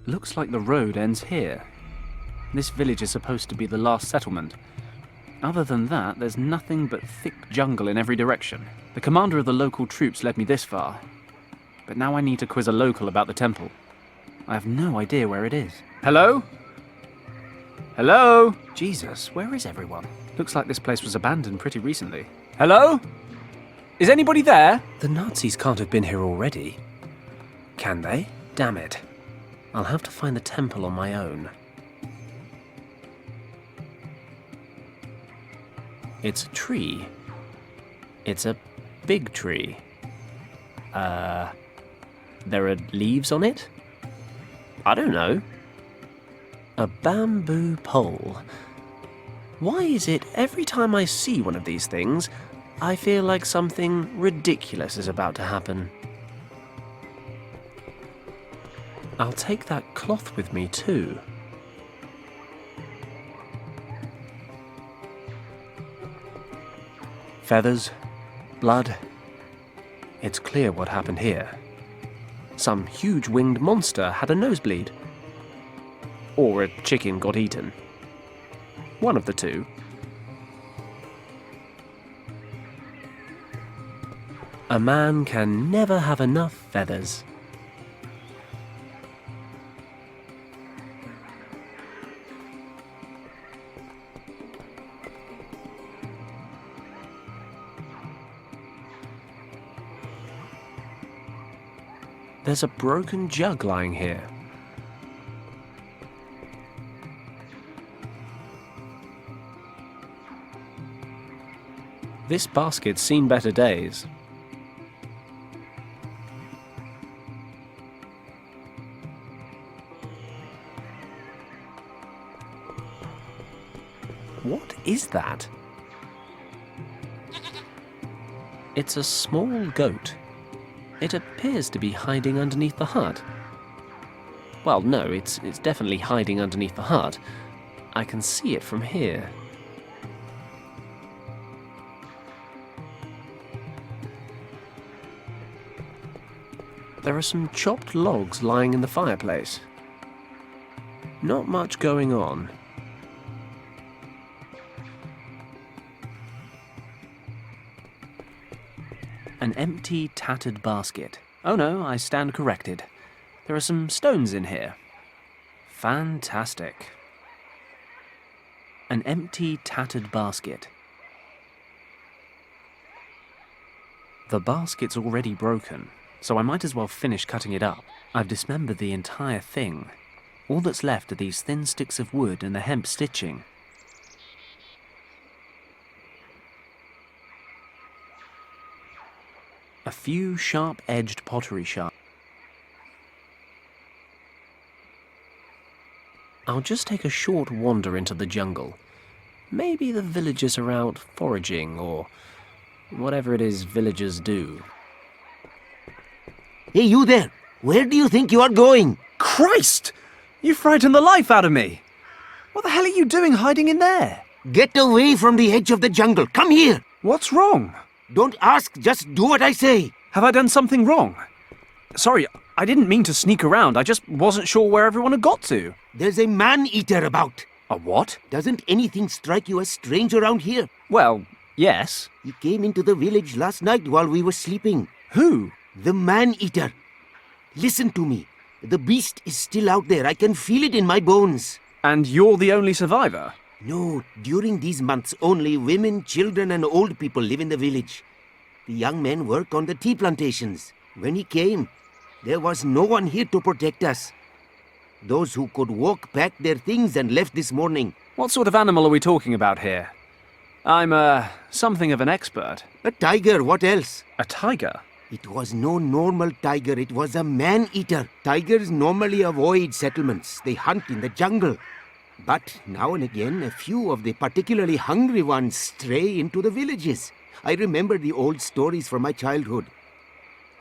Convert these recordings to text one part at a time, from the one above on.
Looks like the road ends here. This village is supposed to be the last settlement. Other than that, there's nothing but thick jungle in every direction. The commander of the local troops led me this far. But now I need to quiz a local about the temple. I have no idea where it is. Hello? Hello? Jesus, where is everyone? Looks like this place was abandoned pretty recently. Hello? Is anybody there? The Nazis can't have been here already. Can they? Damn it. I'll have to find the temple on my own. It's a tree. It's a big tree. There are leaves on it? I don't know. A bamboo pole. Why is it every time I see one of these things, I feel like something ridiculous is about to happen? I'll take that cloth with me too. Feathers, blood. It's clear what happened here. Some huge winged monster had a nosebleed. Or a chicken got eaten. One of the two. A man can never have enough feathers. There's a broken jug lying here. This basket's seen better days. What is that? It's a small goat. It appears to be hiding underneath the hut. Well, no, it's definitely hiding underneath the hut. I can see it from here. There are some chopped logs lying in the fireplace. Not much going on. An empty, tattered basket. Oh no, I stand corrected. There are some stones in here. Fantastic. An empty, tattered basket. The basket's already broken, so I might as well finish cutting it up. I've dismembered the entire thing. All that's left are these thin sticks of wood and the hemp stitching. A few sharp-edged pottery shards. I'll just take a short wander into the jungle. Maybe the villagers are out foraging or whatever it is villagers do. Hey, you there! Where do you think you are going? Christ! You frightened the life out of me! What the hell are you doing hiding in there? Get away from the edge of the jungle. Come here! What's wrong? Don't ask, just do what I say. Have I done something wrong? Sorry, I didn't mean to sneak around. I just wasn't sure where everyone had got to. There's a man-eater about. A what? Doesn't anything strike you as strange around here? Well, yes. He came into the village last night while we were sleeping. Who? The man-eater. Listen to me. The beast is still out there. I can feel it in my bones. And you're the only survivor? No, during these months, only women, children and old people live in the village. The young men work on the tea plantations. When he came, there was no one here to protect us. Those who could walk packed their things and left this morning. What sort of animal are we talking about here? I'm, something of an expert. A tiger, what else? A tiger? It was no normal tiger, it was a man-eater. Tigers normally avoid settlements. They hunt in the jungle. But now and again, a few of the particularly hungry ones stray into the villages. I remember the old stories from my childhood.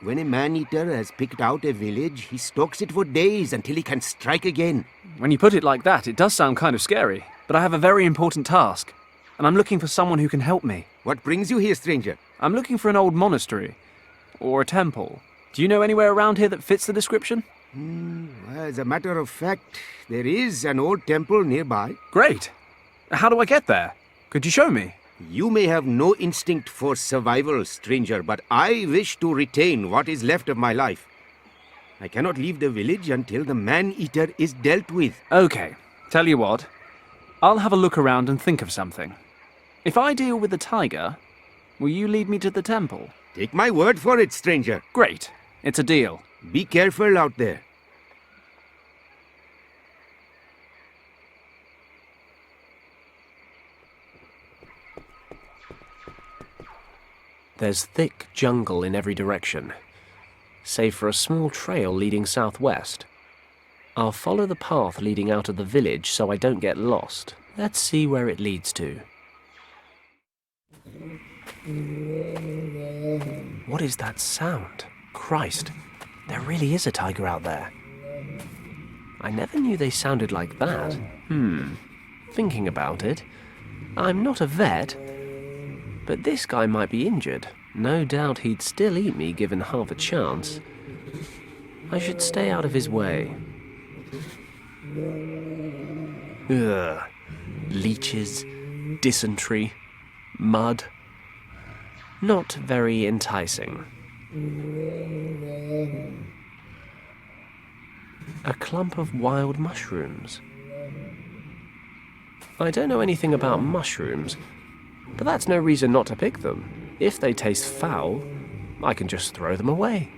When a man-eater has picked out a village, he stalks it for days until he can strike again. When you put it like that, it does sound kind of scary. But I have a very important task, and I'm looking for someone who can help me. What brings you here, stranger? I'm looking for an old monastery, or a temple. Do you know anywhere around here that fits the description? As a matter of fact, there is an old temple nearby. Great. How do I get there? Could you show me? You may have no instinct for survival, stranger, but I wish to retain what is left of my life. I cannot leave the village until the man-eater is dealt with. Okay. Tell you what. I'll have a look around and think of something. If I deal with the tiger, will you lead me to the temple? Take my word for it, stranger. Great. It's a deal. Be careful out there. There's thick jungle in every direction, save for a small trail leading southwest. I'll follow the path leading out of the village so I don't get lost. Let's see where it leads to. What is that sound? Christ, there really is a tiger out there. I never knew they sounded like that. Thinking about it, I'm not a vet, but this guy might be injured. No doubt he'd still eat me given half a chance. I should stay out of his way. Ugh. Leeches, dysentery, mud. Not very enticing. A clump of wild mushrooms. I don't know anything about mushrooms, but that's no reason not to pick them. If they taste foul, I can just throw them away.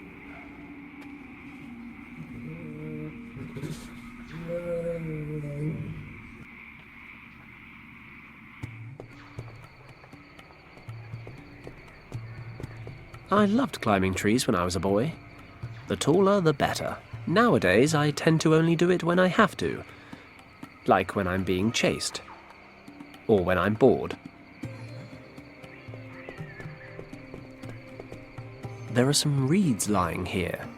I loved climbing trees when I was a boy. The taller, the better. Nowadays, I tend to only do it when I have to. Like when I'm being chased. Or when I'm bored. There are some reeds lying here.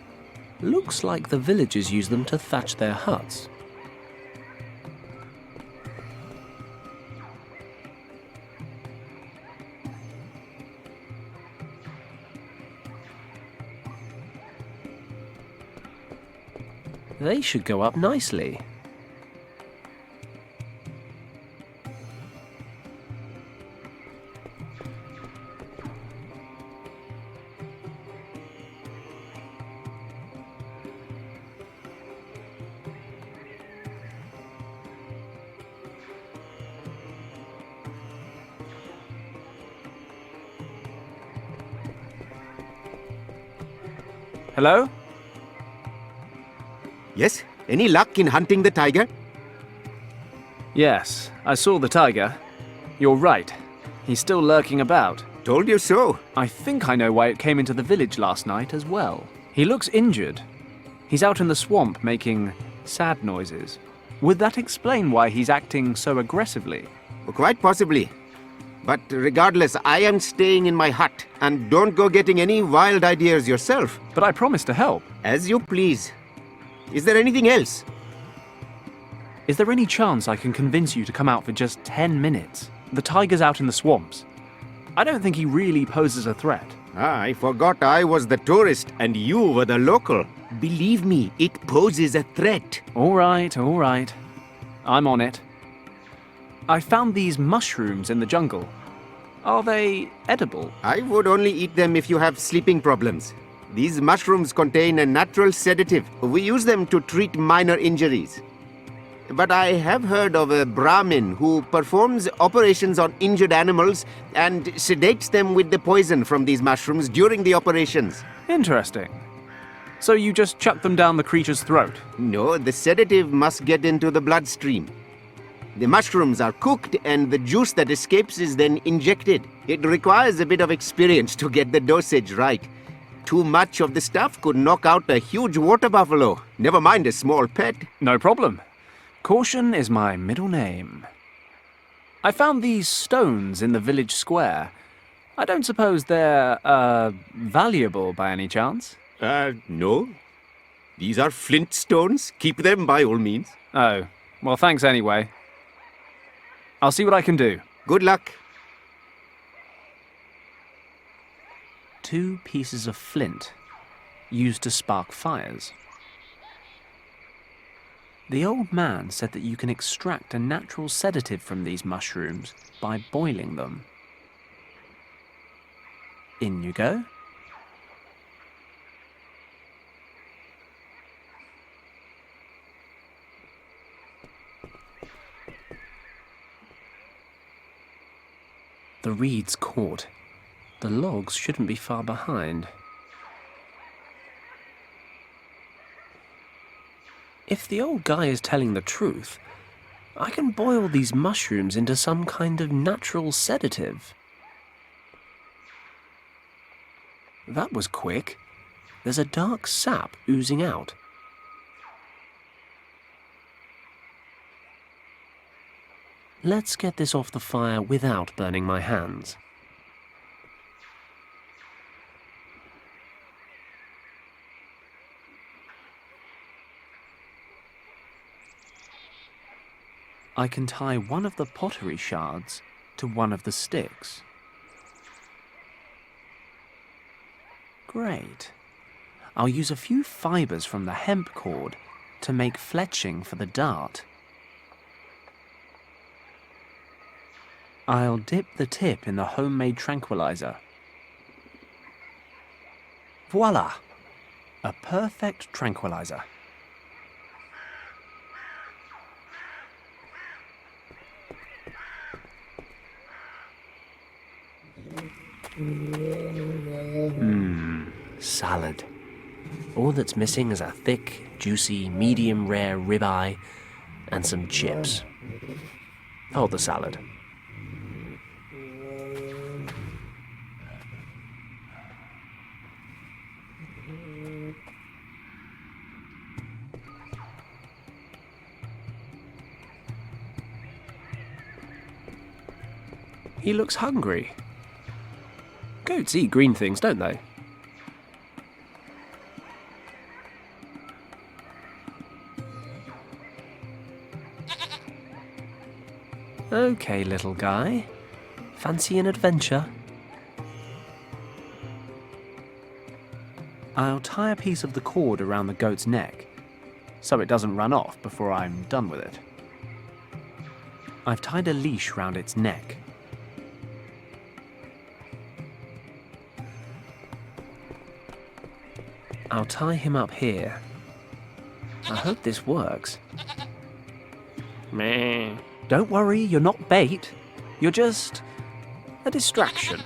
Looks like the villagers use them to thatch their huts. They should go up nicely. Hello? Yes? Any luck in hunting the tiger? Yes, I saw the tiger. You're right. He's still lurking about. Told you so. I think I know why it came into the village last night as well. He looks injured. He's out in the swamp making sad noises. Would that explain why he's acting so aggressively? Quite possibly. But regardless, I am staying in my hut. And don't go getting any wild ideas yourself. But I promised to help. As you please. Is there anything else? Is there any chance I can convince you to come out for just 10 minutes? The tiger's out in the swamps. I don't think he really poses a threat. I forgot I was the tourist and you were the local. Believe me, it poses a threat. All right, all right. I'm on it. I found these mushrooms in the jungle. Are they edible? I would only eat them if you have sleeping problems. These mushrooms contain a natural sedative. We use them to treat minor injuries. But I have heard of a Brahmin who performs operations on injured animals and sedates them with the poison from these mushrooms during the operations. Interesting. So you just chuck them down the creature's throat? No, the sedative must get into the bloodstream. The mushrooms are cooked and the juice that escapes is then injected. It requires a bit of experience to get the dosage right. Too much of the stuff could knock out a huge water buffalo, never mind a small pet. No problem. Caution is my middle name. I found these stones in the village square. I don't suppose they're, valuable by any chance? No. These are flint stones. Keep them by all means. Oh, well thanks anyway. I'll see what I can do. Good luck. 2 pieces of flint used to spark fires. The old man said that you can extract a natural sedative from these mushrooms by boiling them. In you go. The reed's caught. The logs shouldn't be far behind. If the old guy is telling the truth, I can boil these mushrooms into some kind of natural sedative. That was quick. There's a dark sap oozing out. Let's get this off the fire without burning my hands. I can tie one of the pottery shards to one of the sticks. Great. I'll use a few fibers from the hemp cord to make fletching for the dart. I'll dip the tip in the homemade tranquilizer. Voila! A perfect tranquilizer. Salad. All that's missing is a thick, juicy, medium rare ribeye and some chips. Hold the salad. He looks hungry. Goats eat green things, don't they? Okay, little guy. Fancy an adventure? I'll tie a piece of the cord around the goat's neck, so it doesn't run off before I'm done with it. I've tied a leash round its neck. I'll tie him up here. I hope this works. Meh. Don't worry, you're not bait. You're just a distraction.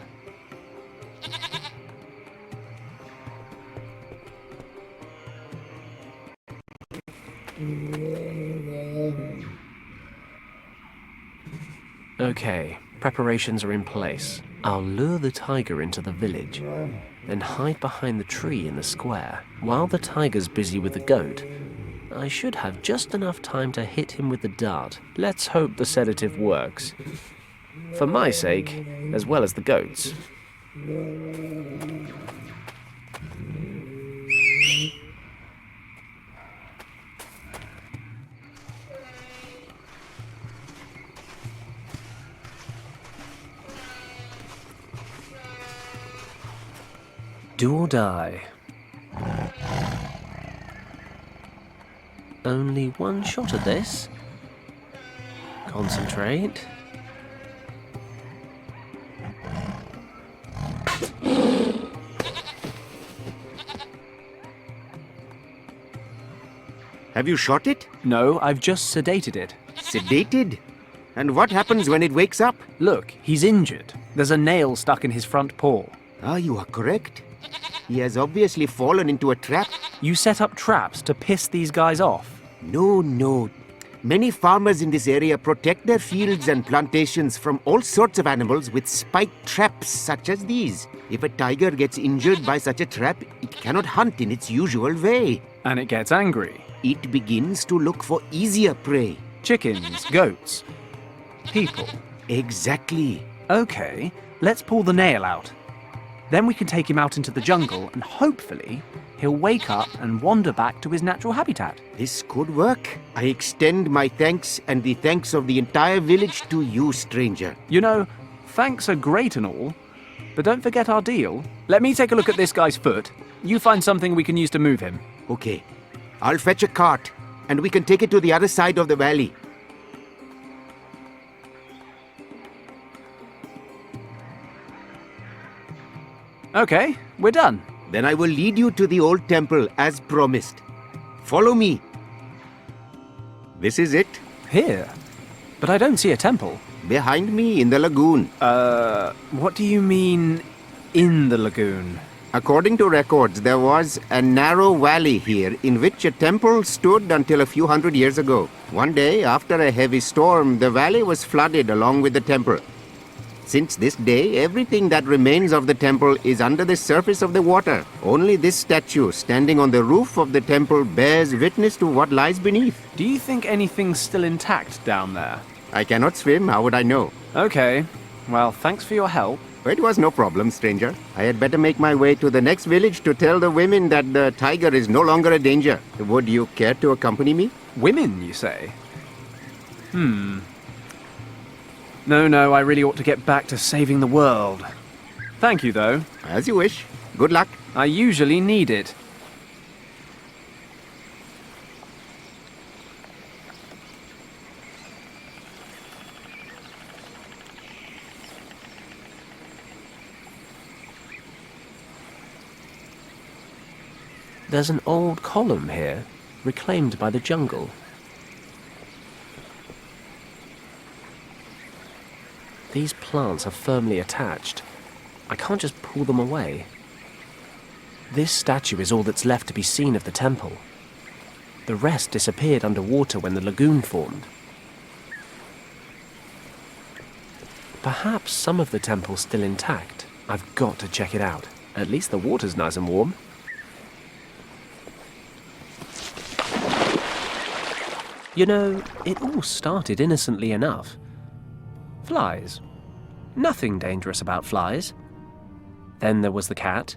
Okay, preparations are in place. I'll lure the tiger into the village, then hide behind the tree in the square. While the tiger's busy with the goat, I should have just enough time to hit him with the dart. Let's hope the sedative works. For my sake, as well as the goat's. Do or die. Only one shot at this. Concentrate. Have you shot it? No, I've just sedated it. Sedated? And what happens when it wakes up? Look, he's injured. There's a nail stuck in his front paw. Ah, you are correct. He has obviously fallen into a trap. You set up traps to piss these guys off. No. Many farmers in this area protect their fields and plantations from all sorts of animals with spiked traps such as these. If a tiger gets injured by such a trap, it cannot hunt in its usual way. And it gets angry. It begins to look for easier prey. Chickens, goats, people. Exactly. Okay, let's pull the nail out. Then we can take him out into the jungle and hopefully he'll wake up and wander back to his natural habitat. This could work. I extend my thanks and the thanks of the entire village to you, stranger. You know, thanks are great and all, but don't forget our deal. Let me take a look at this guy's foot. You find something we can use to move him. Okay, I'll fetch a cart. and we can take it to the other side of the valley. Okay, we're done. Then I will lead you to the old temple as promised. Follow me. This is it. Here? But I don't see a temple. Behind me in the lagoon. What do you mean, in the lagoon? According to records, there was a narrow valley here in which a temple stood until a few hundred years ago. One day, after a heavy storm, the valley was flooded along with the temple. Since this day, everything that remains of the temple is under the surface of the water. Only this statue standing on the roof of the temple bears witness to what lies beneath. Do you think anything's still intact down there? I cannot swim, how would I know? Okay. Well, thanks for your help. It was no problem, stranger. I had better make my way to the next village to tell the women that the tiger is no longer a danger. Would you care to accompany me? Women, you say? No, I really ought to get back to saving the world. Thank you, though. As you wish. Good luck. I usually need it. There's an old column here, reclaimed by the jungle. These plants are firmly attached. I can't just pull them away. This statue is all that's left to be seen of the temple. The rest disappeared underwater when the lagoon formed. Perhaps some of the temple's still intact. I've got to check it out. At least the water's nice and warm. You know, it all started innocently enough. Flies. Nothing dangerous about flies. Then there was the cat.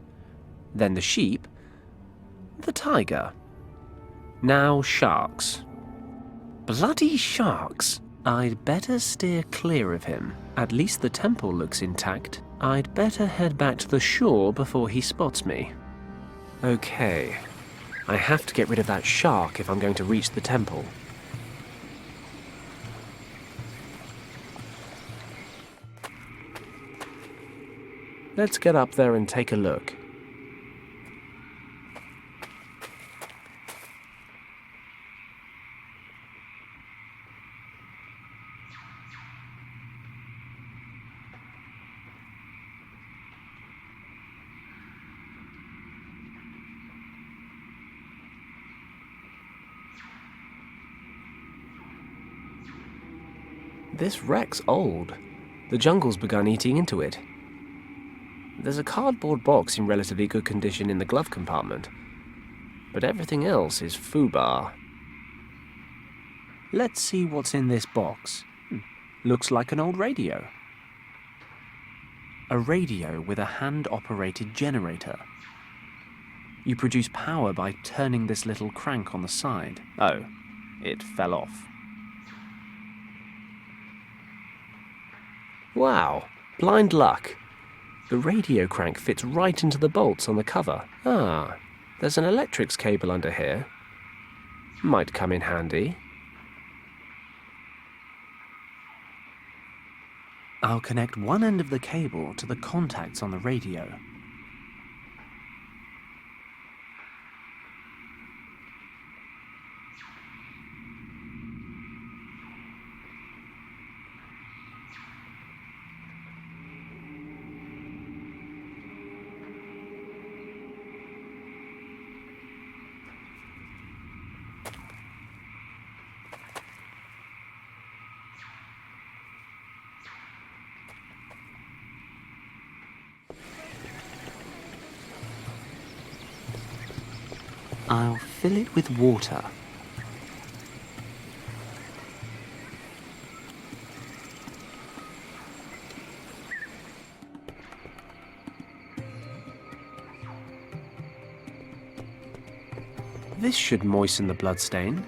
Then the sheep. The tiger. Now sharks. Bloody sharks! I'd better steer clear of him. At least the temple looks intact. I'd better head back to the shore before he spots me. Okay. I have to get rid of that shark if I'm going to reach the temple. Let's get up there and take a look. This wreck's old. The jungle's begun eating into it. There's a cardboard box in relatively good condition in the glove compartment, but everything else is foobar. Let's see what's in this box. Looks like an old radio. A radio with a hand-operated generator. You produce power by turning this little crank on the side. Oh, it fell off. Wow, blind luck. The radio crank fits right into the bolts on the cover. Ah, there's an electrics cable under here. Might come in handy. I'll connect one end of the cable to the contacts on the radio. I'll fill it with water. This should moisten the bloodstain.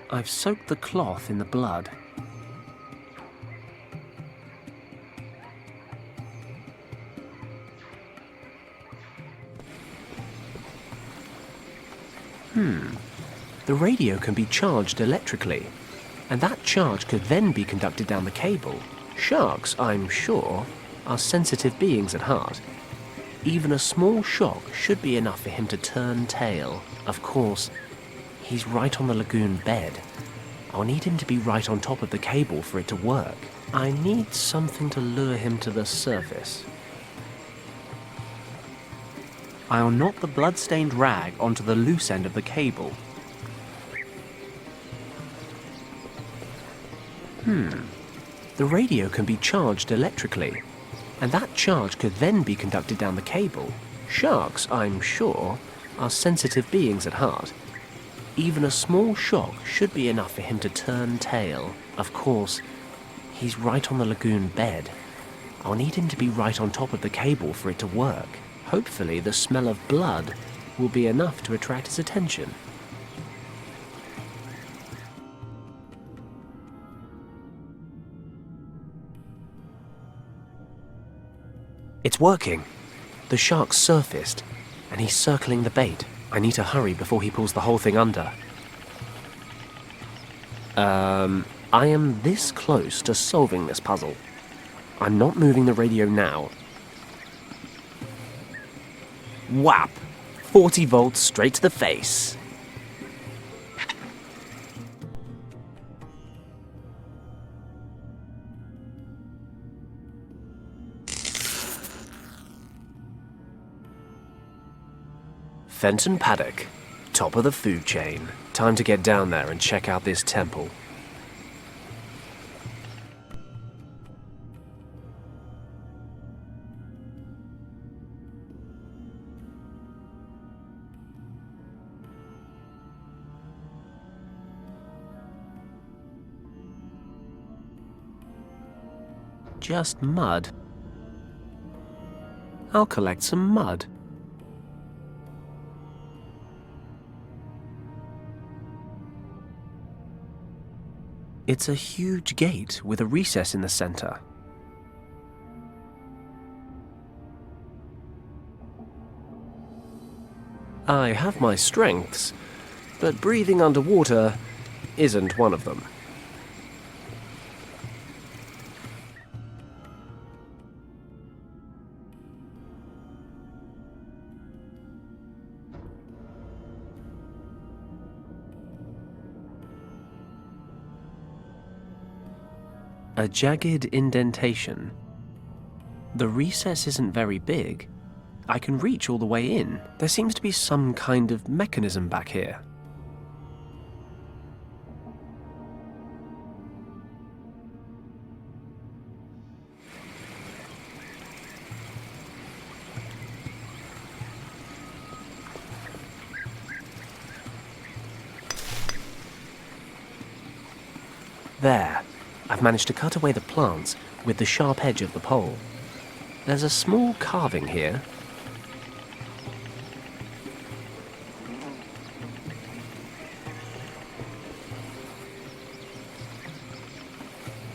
I've soaked the cloth in the blood. The radio can be charged electrically, and that charge could then be conducted down the cable. Sharks, I'm sure, are sensitive beings at heart. Even a small shock should be enough for him to turn tail. Of course, he's right on the lagoon bed. I'll need him to be right on top of the cable for it to work. I need something to lure him to the surface. I'll knot the blood-stained rag onto the loose end of the cable. The radio can be charged electrically, and that charge could then be conducted down the cable. Sharks, I'm sure, are sensitive beings at heart. Even a small shock should be enough for him to turn tail. Of course, he's right on the lagoon bed. I'll need him to be right on top of the cable for it to work. Hopefully, the smell of blood will be enough to attract his attention. It's working. The shark's surfaced, and he's circling the bait. I need to hurry before he pulls the whole thing under. I am this close to solving this puzzle. I'm not moving the radio now. Whap! 40 volts straight to the face. Fenton Paddock, top of the food chain. Time to get down there and check out this temple. Just mud. I'll collect some mud. It's a huge gate with a recess in the center. I have my strengths, but breathing underwater isn't one of them. A jagged indentation. The recess isn't very big. I can reach all the way in. There seems to be some kind of mechanism back here. There. I've managed to cut away the plants with the sharp edge of the pole. There's a small carving here.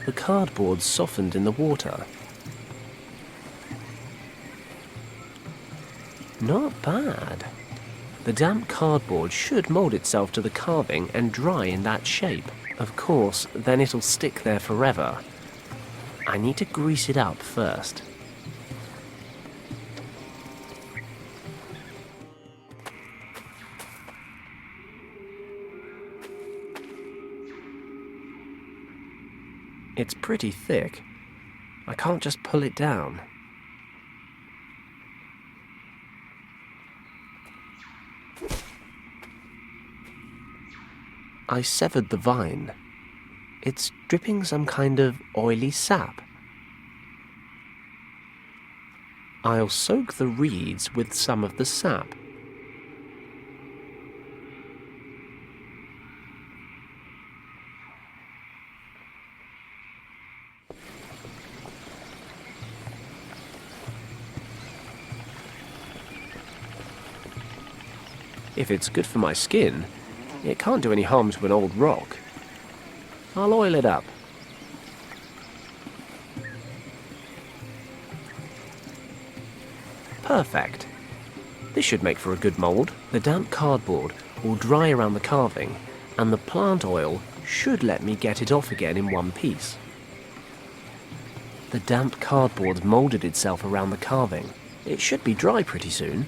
The cardboard's softened in the water. Not bad. The damp cardboard should mold itself to the carving and dry in that shape. Of course, then it'll stick there forever. I need to grease it up first. It's pretty thick. I can't just pull it down. I severed the vine. It's dripping some kind of oily sap. I'll soak the reeds with some of the sap. If it's good for my skin, it can't do any harm to an old rock. I'll oil it up. Perfect. This should make for a good mould. The damp cardboard will dry around the carving, and the plant oil should let me get it off again in one piece. The damp cardboard's moulded itself around the carving. It should be dry pretty soon.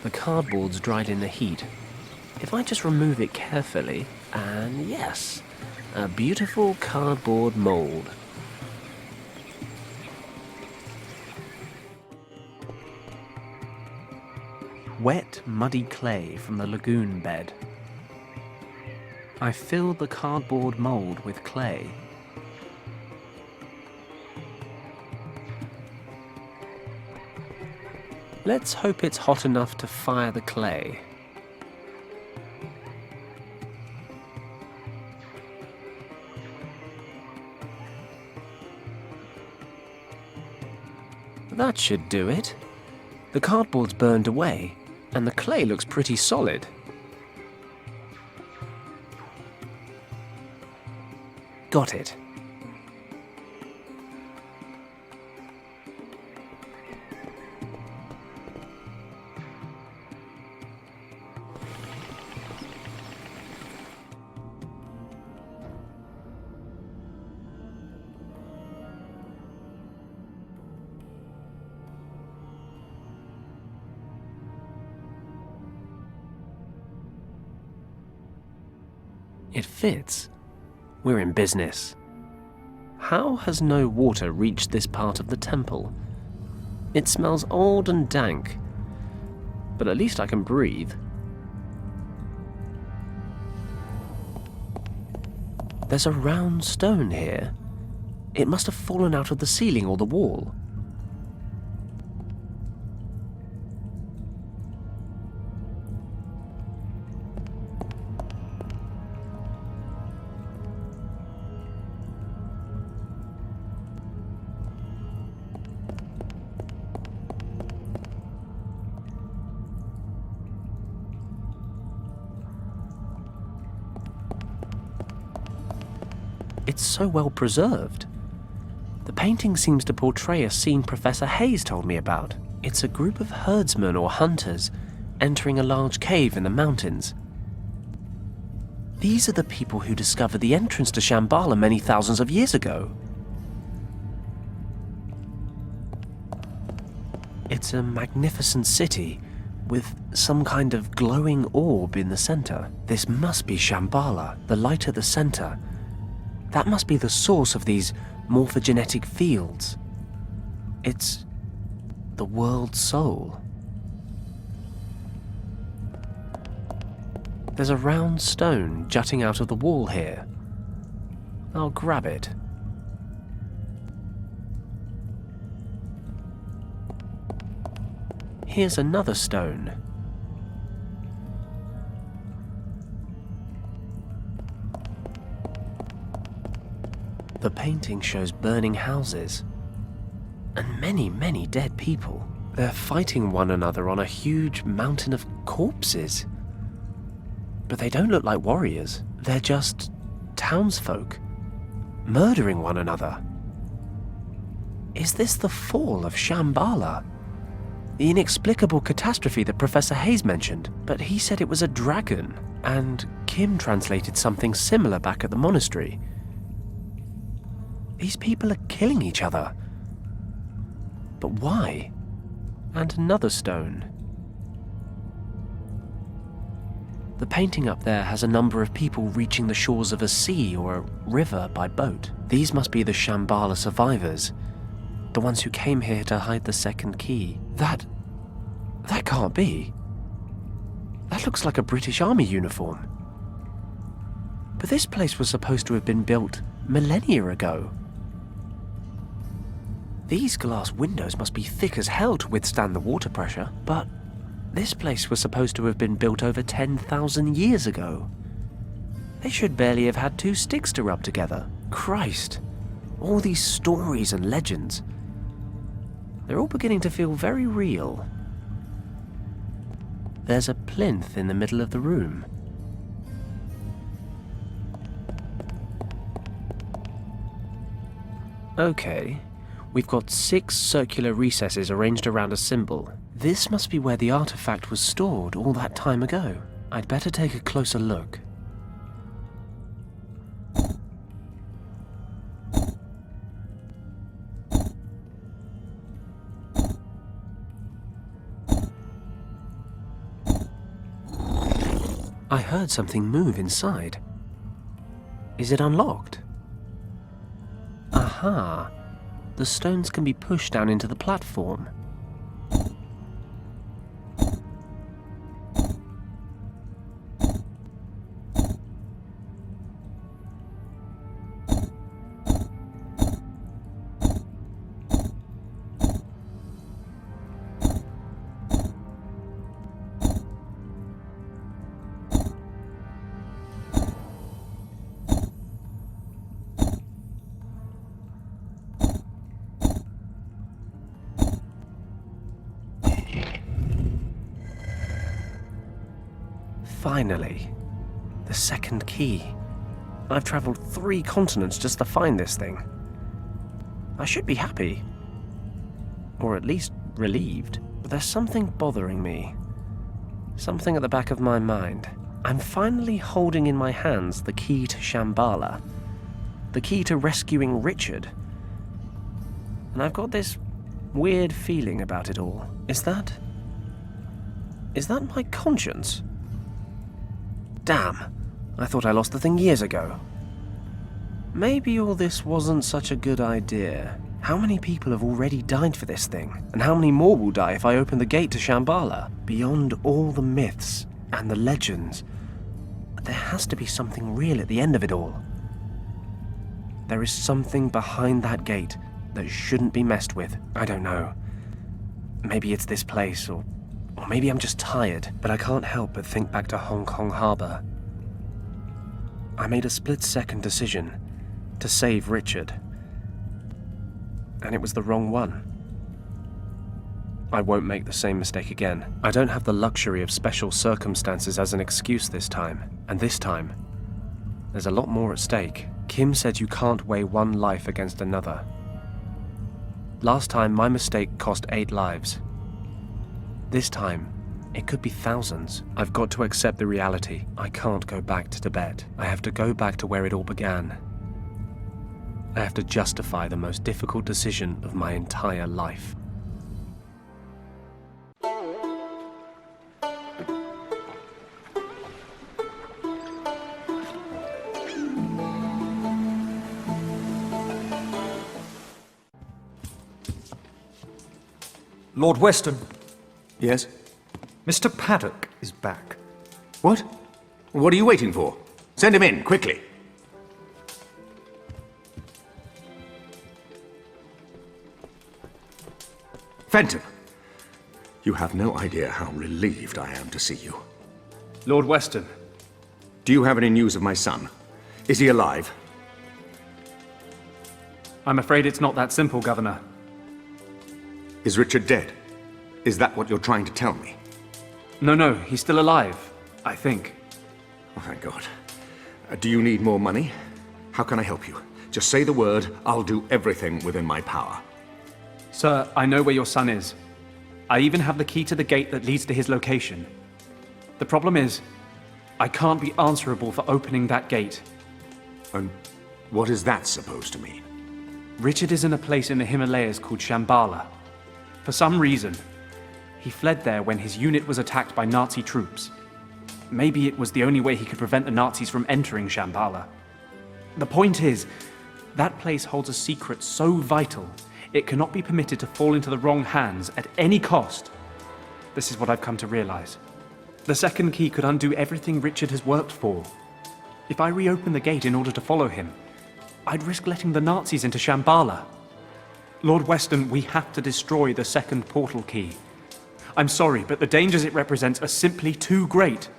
The cardboard's dried in the heat. If I just remove it carefully, and yes, a beautiful cardboard mould. Wet, muddy clay from the lagoon bed. I filled the cardboard mould with clay. Let's hope it's hot enough to fire the clay. That should do it. The cardboard's burned away, and the clay looks pretty solid. Got it. It fits. We're in business. How has no water reached this part of the temple? It smells old and dank, but at least I can breathe. There's a round stone here. It must have fallen out of the ceiling or the wall. It's so well preserved. The painting seems to portray a scene Professor Hayes told me about. It's a group of herdsmen or hunters entering a large cave in the mountains. These are the people who discovered the entrance to Shambhala many thousands of years ago. It's a magnificent city with some kind of glowing orb in the center. This must be Shambhala, the light at the center. That must be the source of these morphogenetic fields. It's the world's soul. There's a round stone jutting out of the wall here. I'll grab it. Here's another stone. The painting shows burning houses and many, many dead people. They're fighting one another on a huge mountain of corpses. But they don't look like warriors. They're just townsfolk murdering one another. Is this the fall of Shambhala? The inexplicable catastrophe that Professor Hayes mentioned? But he said it was a dragon, and Kim translated something similar back at the monastery. These people are killing each other. But why? And another stone. The painting up there has a number of people reaching the shores of a sea or a river by boat. These must be the Shambhala survivors, the ones who came here to hide the second key. That can't be. That looks like a British Army uniform. But this place was supposed to have been built millennia ago. These glass windows must be thick as hell to withstand the water pressure, but this place was supposed to have been built over 10,000 years ago. They should barely have had two sticks to rub together. Christ, all these stories and legends. They're all beginning to feel very real. There's a plinth in the middle of the room. Okay. We've got 6 circular recesses arranged around a symbol. This must be where the artifact was stored all that time ago. I'd better take a closer look. I heard something move inside. Is it unlocked? Aha! The stones can be pushed down into the platform. Finally, the second key. I've traveled 3 continents just to find this thing. I should be happy. Or at least relieved. But there's something bothering me. Something at the back of my mind. I'm finally holding in my hands the key to Shambhala. The key to rescuing Richard. And I've got this weird feeling about it all. Is that my conscience? Damn, I thought I lost the thing years ago. Maybe all this wasn't such a good idea. How many people have already died for this thing? And how many more will die if I open the gate to Shambhala? Beyond all the myths and the legends, there has to be something real at the end of it all. There is something behind that gate that shouldn't be messed with. I don't know. Maybe it's this place, or maybe I'm just tired, but I can't help but think back to Hong Kong Harbor. I made a split-second decision to save Richard, and it was the wrong one. I won't make the same mistake again. I don't have the luxury of special circumstances as an excuse this time, and this time, there's a lot more at stake. Kim said you can't weigh one life against another. Last time, my mistake cost 8 lives. This time, it could be thousands. I've got to accept the reality. I can't go back to Tibet. I have to go back to where it all began. I have to justify the most difficult decision of my entire life. Lord Weston, Yes? Mr. Paddock is back. What? What are you waiting for? Send him in, quickly. Fenton, you have no idea how relieved I am to see you. Lord Weston, Do you have any news of my son? Is he alive? I'm afraid it's not that simple, Governor. Is Richard dead? Is that what you're trying to tell me? No, he's still alive, I think. Oh, thank God. Do you need more money? How can I help you? Just say the word, I'll do everything within my power. Sir, I know where your son is. I even have the key to the gate that leads to his location. The problem is, I can't be answerable for opening that gate. And what is that supposed to mean? Richard is in a place in the Himalayas called Shambhala. For some reason, he fled there when his unit was attacked by Nazi troops. Maybe it was the only way he could prevent the Nazis from entering Shambhala. The point is, that place holds a secret so vital, it cannot be permitted to fall into the wrong hands at any cost. This is what I've come to realize. The second key could undo everything Richard has worked for. If I reopen the gate in order to follow him, I'd risk letting the Nazis into Shambhala. Lord Weston, we have to destroy the second portal key. I'm sorry, but the dangers it represents are simply too great.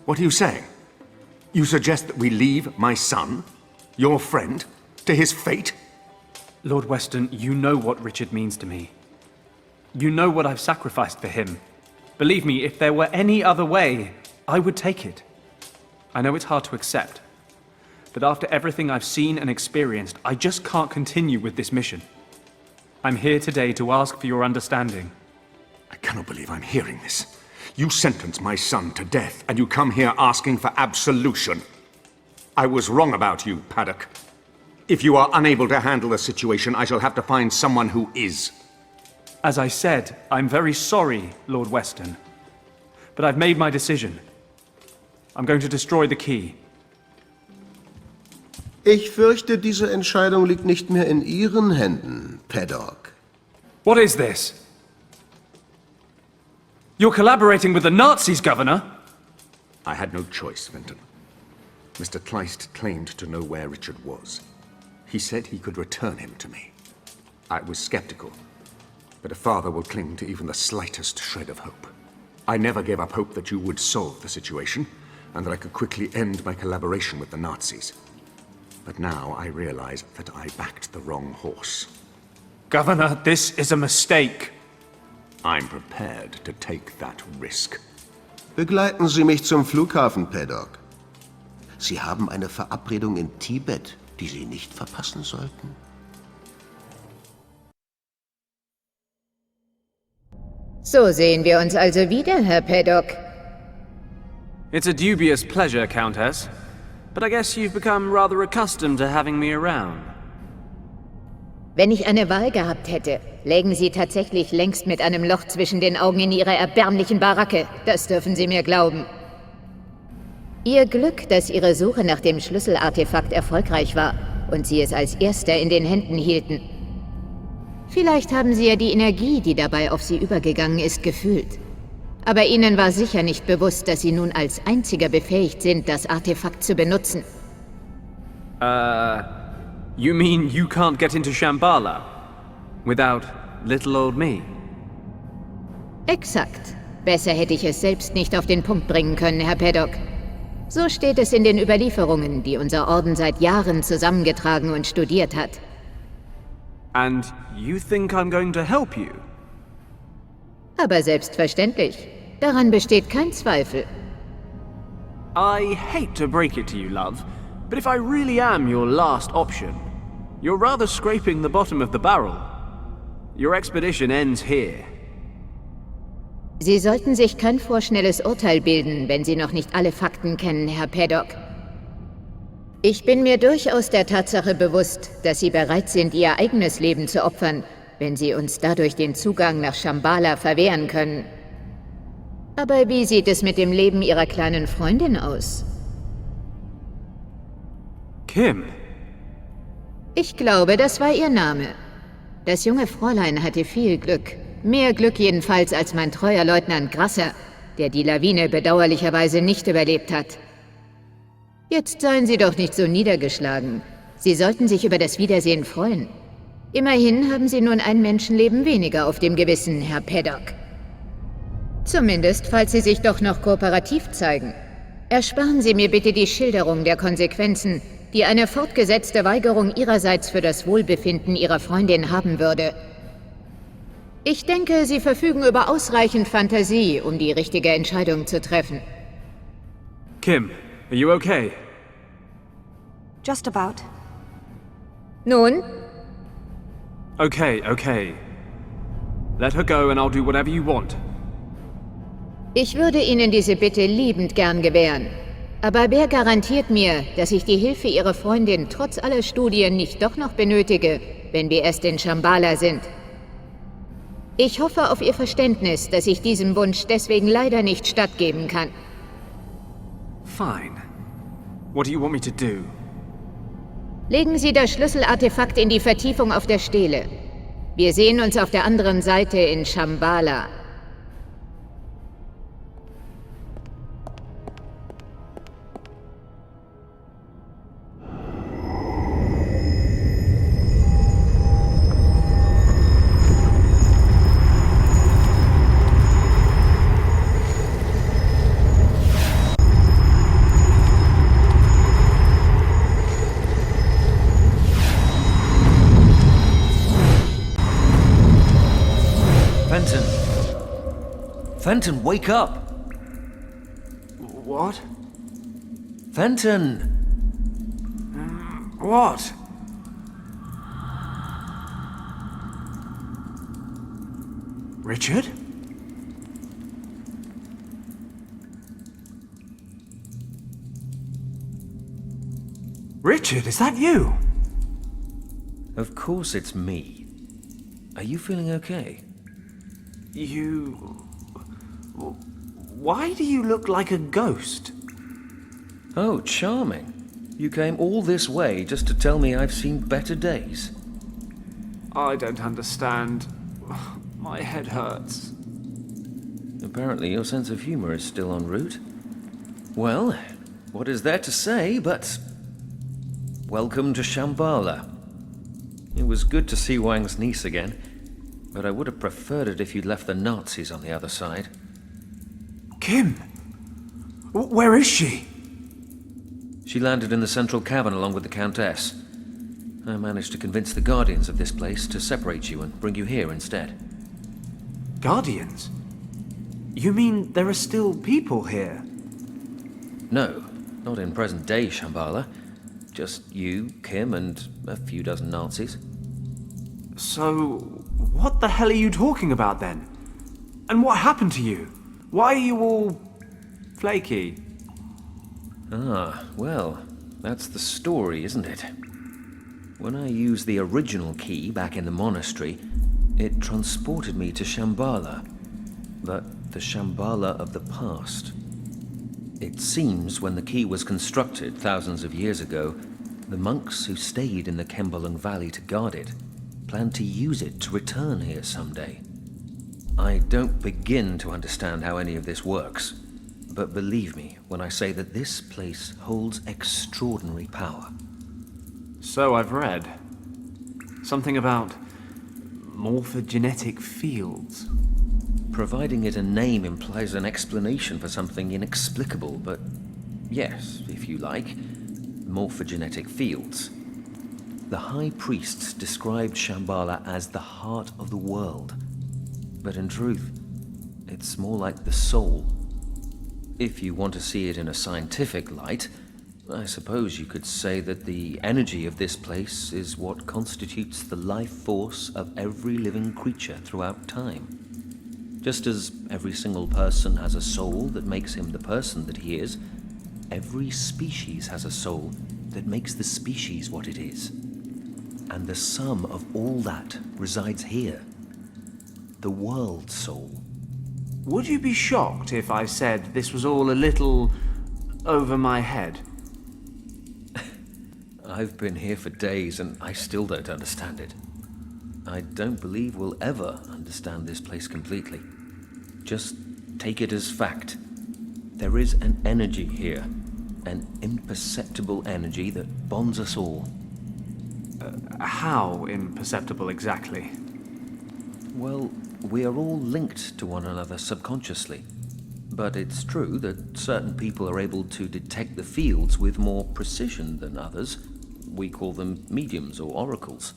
What are you saying? You suggest that we leave my son, your friend, to his fate? Lord Weston, you know what Richard means to me. You know what I've sacrificed for him. Believe me, if there were any other way, I would take it. I know it's hard to accept, but after everything I've seen and experienced, I just can't continue with this mission. I'm here today to ask for your understanding. I cannot believe I'm hearing this. You sentenced my son to death, and you come here asking for absolution. I was wrong about you, Paddock. If you are unable to handle the situation, I shall have to find someone who is. As I said, I'm very sorry, Lord Weston. But I've made my decision. I'm going to destroy the key. Ich fürchte, diese Entscheidung liegt nicht mehr in Ihren Händen, Paddock. What is this? You're collaborating with the Nazis, Governor? I had no choice, Fenton. Mr. Kleist claimed to know where Richard was. He said he could return him to me. I was skeptical, but a father will cling to even the slightest shred of hope. I never gave up hope that you would solve the situation, and that I could quickly end my collaboration with the Nazis. But now I realize that I backed the wrong horse. Governor, this is a mistake. I'm prepared to take that risk. Begleiten Sie mich zum Flughafen, Paddock. Sie haben eine Verabredung in Tibet, die Sie nicht verpassen sollten. So sehen wir uns also wieder, Herr Paddock. It's a dubious pleasure, Countess. But I guess you've become rather accustomed to having me around. Wenn ich eine Wahl gehabt hätte, lägen Sie tatsächlich längst mit einem Loch zwischen den Augen in Ihrer erbärmlichen Baracke. Das dürfen Sie mir glauben. Ihr Glück, dass Ihre Suche nach dem Schlüsselartefakt erfolgreich war und Sie es als Erster in den Händen hielten. Vielleicht haben Sie ja die Energie, die dabei auf Sie übergegangen ist, gefühlt. Aber Ihnen war sicher nicht bewusst, dass Sie nun als Einziger befähigt sind, das Artefakt zu benutzen. You mean you can't get into Shambhala without little old me? Exakt. Besser hätte ich es selbst nicht auf den Punkt bringen können, Herr Paddock. So steht es in den Überlieferungen, die unser Orden seit Jahren zusammengetragen und studiert hat. And you think I'm going to help you? Aber selbstverständlich. Daran besteht kein Zweifel. I hate to break it to you, love, but if I really am your last option, you're rather scraping the bottom of the barrel. Your expedition ends here. Sie sollten sich kein vorschnelles Urteil bilden, wenn Sie noch nicht alle Fakten kennen, Herr Paddock. Ich bin mir durchaus der Tatsache bewusst, dass Sie bereit sind, Ihr eigenes Leben zu opfern, wenn Sie uns dadurch den Zugang nach Shambhala verwehren können. Aber wie sieht es mit dem Leben Ihrer kleinen Freundin aus? Kim? Ich glaube, das war ihr Name. Das junge Fräulein hatte viel Glück. Mehr Glück jedenfalls als mein treuer Leutnant Grasser, der die Lawine bedauerlicherweise nicht überlebt hat. Jetzt seien Sie doch nicht so niedergeschlagen. Sie sollten sich über das Wiedersehen freuen. Immerhin haben Sie nun ein Menschenleben weniger auf dem Gewissen, Herr Paddock. Zumindest, falls Sie sich doch noch kooperativ zeigen. Ersparen Sie mir bitte die Schilderung der Konsequenzen, die eine fortgesetzte Weigerung Ihrerseits für das Wohlbefinden Ihrer Freundin haben würde. Ich denke, Sie verfügen über ausreichend Fantasie, um die richtige Entscheidung zu treffen. Kim, are you okay? Just about. Nun? Okay. Let her go and I'll do whatever you want. Ich würde Ihnen diese Bitte liebend gern gewähren. Aber wer garantiert mir, dass ich die Hilfe Ihrer Freundin trotz aller Studien nicht doch noch benötige, wenn wir erst in Shambhala sind? Ich hoffe auf Ihr Verständnis, dass ich diesem Wunsch deswegen leider nicht stattgeben kann. Fine. What do you want me to do? Legen Sie das Schlüsselartefakt in die Vertiefung auf der Stele. Wir sehen uns auf der anderen Seite in Shambhala. Fenton, wake up! What? Fenton! What? Richard? Richard, is that you? Of course it's me. Are you feeling okay? You... Why do you look like a ghost? Oh, charming. You came all this way just to tell me I've seen better days. I don't understand. My head hurts. Apparently your sense of humor is still en route. Well, what is there to say but... welcome to Shambhala. It was good to see Wang's niece again, but I would have preferred it if you'd left the Nazis on the other side. Kim! Where is she? She landed in the central cabin along with the Countess. I managed to convince the Guardians of this place to separate you and bring you here instead. Guardians? You mean there are still people here? No, not in present-day Shambhala. Just you, Kim, and a few dozen Nazis. So, what the hell are you talking about then? And what happened to you? Why are you all... flaky? Ah, well, that's the story, isn't it? When I used the original key back in the monastery, it transported me to Shambhala, but the Shambhala of the past. It seems when the key was constructed thousands of years ago, the monks who stayed in the Kembalung Valley to guard it planned to use it to return here someday. I don't begin to understand how any of this works, but believe me when I say that this place holds extraordinary power. So I've read. Something about morphogenetic fields. Providing it a name implies an explanation for something inexplicable, but yes, if you like, morphogenetic fields. The High Priests described Shambhala as the heart of the world, but in truth, it's more like the soul. If you want to see it in a scientific light, I suppose you could say that the energy of this place is what constitutes the life force of every living creature throughout time. Just as every single person has a soul that makes him the person that he is, every species has a soul that makes the species what it is. And the sum of all that resides here. The world soul. Would you be shocked if I said this was all a little over my head? I've been here for days and I still don't understand it. I don't believe we'll ever understand this place completely. Just take it as fact. There is an energy here, an imperceptible energy that bonds us all. How imperceptible exactly? Well, we are all linked to one another subconsciously. But it's true that certain people are able to detect the fields with more precision than others. We call them mediums or oracles.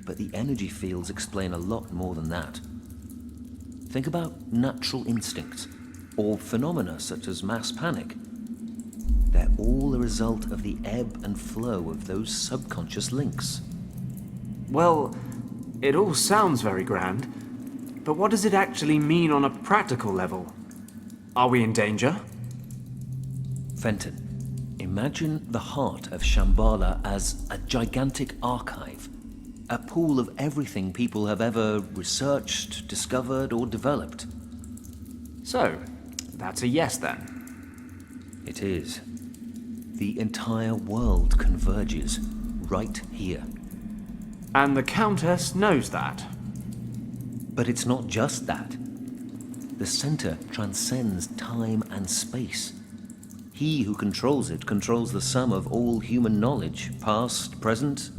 But the energy fields explain a lot more than that. Think about natural instincts, or phenomena such as mass panic. They're all a result of the ebb and flow of those subconscious links. Well, it all sounds very grand, but what does it actually mean on a practical level? Are we in danger? Fenton, imagine the heart of Shambhala as a gigantic archive, a pool of everything people have ever researched, discovered, or developed. So, that's a yes then. It is. The entire world converges right here. And the Countess knows that. But it's not just that. The center transcends time and space. He who controls it controls the sum of all human knowledge, past, present,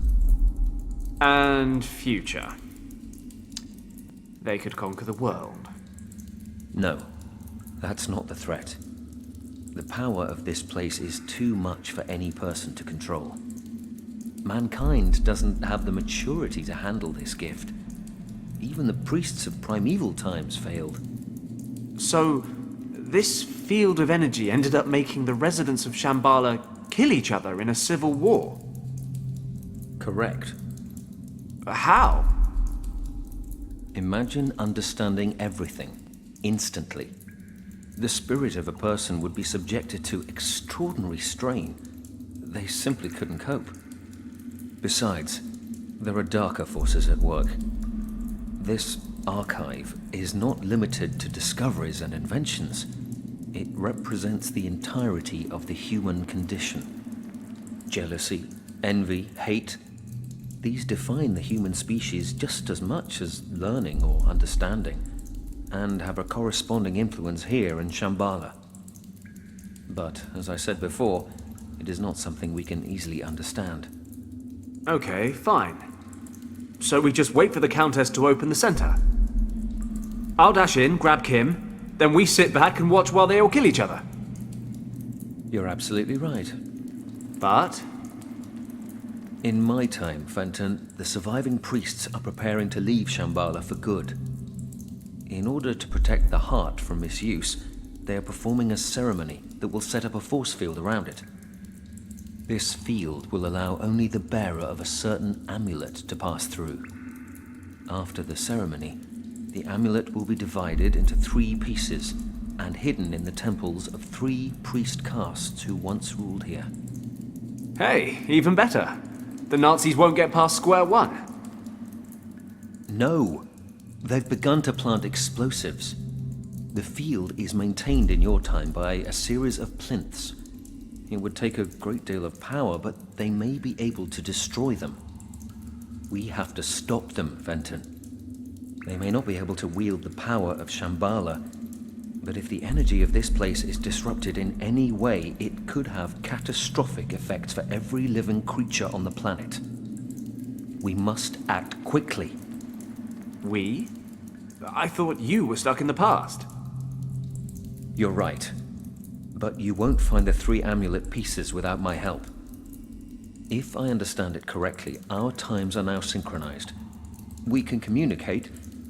and future. They could conquer the world. No, that's not the threat. The power of this place is too much for any person to control. Mankind doesn't have the maturity to handle this gift. Even the priests of primeval times failed. So, this field of energy ended up making the residents of Shambhala kill each other in a civil war? Correct. How? Imagine understanding everything, instantly. The spirit of a person would be subjected to extraordinary strain. They simply couldn't cope. Besides, there are darker forces at work. This archive is not limited to discoveries and inventions. It represents the entirety of the human condition. Jealousy, envy, hate, these define the human species just as much as learning or understanding, and have a corresponding influence here in Shambhala. But, as I said before, it is not something we can easily understand. Okay, fine. So we just wait for the Countess to open the center. I'll dash in, grab Kim, then we sit back and watch while they all kill each other. You're absolutely right. But? In my time, Fenton, the surviving priests are preparing to leave Shambhala for good. In order to protect the heart from misuse, they are performing a ceremony that will set up a force field around it. This field will allow only the bearer of a certain amulet to pass through. After the ceremony, the amulet will be divided into 3 pieces and hidden in the temples of 3 priest castes who once ruled here. Hey, even better. The Nazis won't get past square one. No, they've begun to plant explosives. The field is maintained in your time by a series of plinths. It would take a great deal of power, but they may be able to destroy them. We have to stop them, Fenton. They may not be able to wield the power of Shambhala, but if the energy of this place is disrupted in any way, it could have catastrophic effects for every living creature on the planet. We must act quickly. We? I thought you were stuck in the past. You're right. But you won't find the 3 amulet pieces without my help. If I understand it correctly, our times are now synchronized. We can communicate,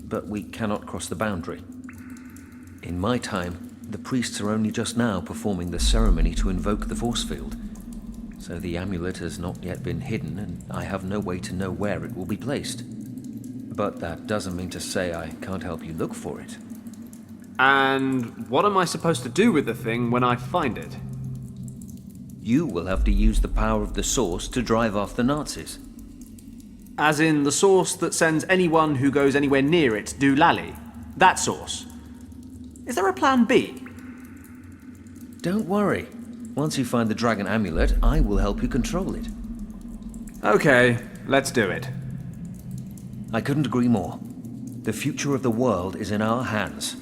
but we cannot cross the boundary. In my time, the priests are only just now performing the ceremony to invoke the force field. So the amulet has not yet been hidden, and I have no way to know where it will be placed. But that doesn't mean to say I can't help you look for it. And what am I supposed to do with the thing when I find it? You will have to use the power of the source to drive off the Nazis. As in the source that sends anyone who goes anywhere near it doolally? That source? Is there a plan B? Don't worry. Once you find the dragon amulet, I will help you control it. Okay, let's do it. I couldn't agree more. The future of the world is in our hands.